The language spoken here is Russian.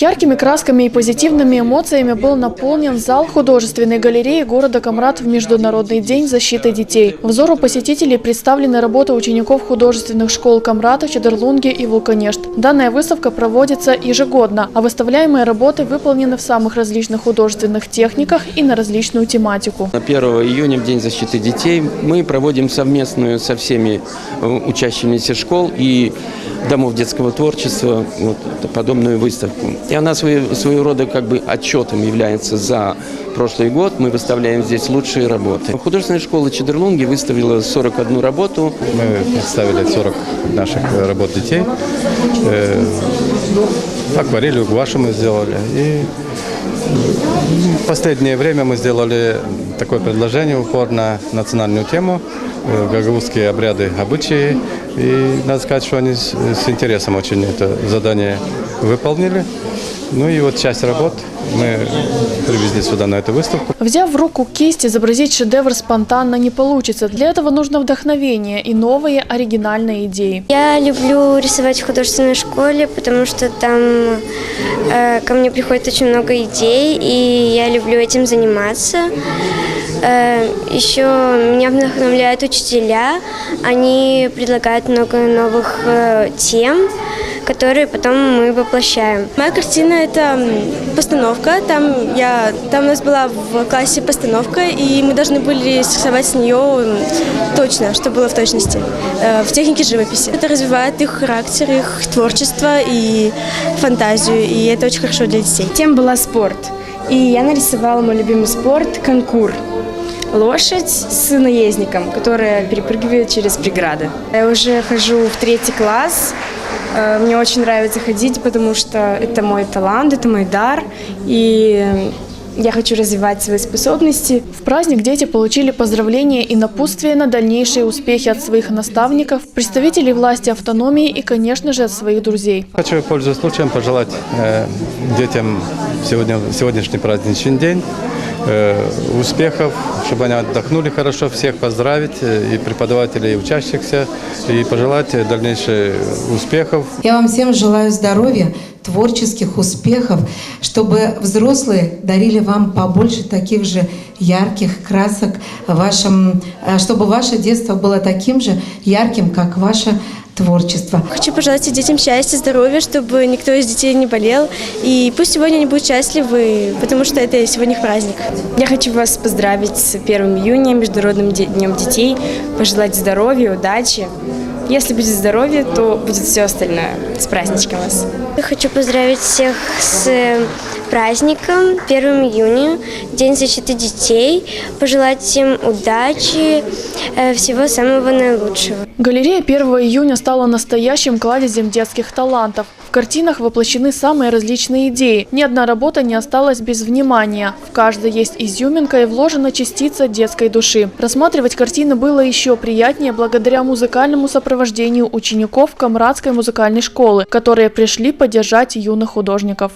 Яркими красками и позитивными эмоциями был наполнен зал художественной галереи города Камрат в Международный день защиты детей. Взору посетителей представлены работы учеников художественных школ Камрата, Чедерлунги и Вулканешт. Данная выставка проводится ежегодно, а выставляемые работы выполнены в самых различных художественных техниках и на различную тематику. 1 июня, в День защиты детей, мы проводим совместную со всеми учащимися школ и домов детского творчества подобную выставку. И она своего рода как бы отчетом является за прошлый год. Мы выставляем здесь лучшие работы. Художественная школа Чедерлунги выставила 41 работу. Мы представили 40 наших работ детей. Акварелью, гуаши мы сделали. И в последнее время мы сделали такое предложение, упор на национальную тему, гагаузские обряды, обычаи. И надо сказать, что они с интересом очень это задание выполнили. Ну и вот часть работ мы привезли сюда на эту выставку. Взяв в руку кисть, изобразить шедевр спонтанно не получится. Для этого нужно вдохновение и новые оригинальные идеи. Я люблю рисовать в художественной школе, потому что там ко мне приходит очень много идей, и я люблю этим заниматься. Еще меня вдохновляют учителя. Они предлагают много новых тем, которые потом мы воплощаем. Моя картина – это постановка. Там у нас была в классе постановка, и мы должны были срисовать с нее точно, что было в точности, в технике живописи. Это развивает их характер, их творчество и фантазию, и это очень хорошо для детей. Тема была спорт, и я нарисовала мой любимый спорт – конкур. Лошадь с наездником, которая перепрыгивает через преграды. Я уже хожу в 3 класс. Мне очень нравится ходить, потому что это мой талант, это мой дар. И я хочу развивать свои способности. В праздник дети получили поздравления и напутствия на дальнейшие успехи от своих наставников, представителей власти автономии и, конечно же, от своих друзей. Хочу, пользуясь случаем, пожелать детям сегодняшний праздничный день успехов, чтобы они отдохнули хорошо, всех поздравить, и преподавателей, и учащихся, и пожелать дальнейших успехов. Я вам всем желаю здоровья, творческих успехов, чтобы взрослые дарили вам побольше таких же ярких красок, чтобы ваше детство было таким же ярким, как ваше творчество. Хочу пожелать детям счастья, здоровья, чтобы никто из детей не болел. И пусть сегодня они будут счастливы, потому что это сегодня их праздник. Я хочу вас поздравить с 1 июня, Международным днем детей, пожелать здоровья, удачи. Если будет здоровье, то будет все остальное. С праздничком вас. Я хочу поздравить всех с праздником 1 июня, День защиты детей, пожелать им удачи, всего самого наилучшего. Галерея 1 июня стала настоящим кладезем детских талантов. В картинах воплощены самые различные идеи. Ни одна работа не осталась без внимания. В каждой есть изюминка и вложена частица детской души. Рассматривать картины было еще приятнее благодаря музыкальному сопровождению учеников Камратской музыкальной школы, которые пришли поддержать юных художников.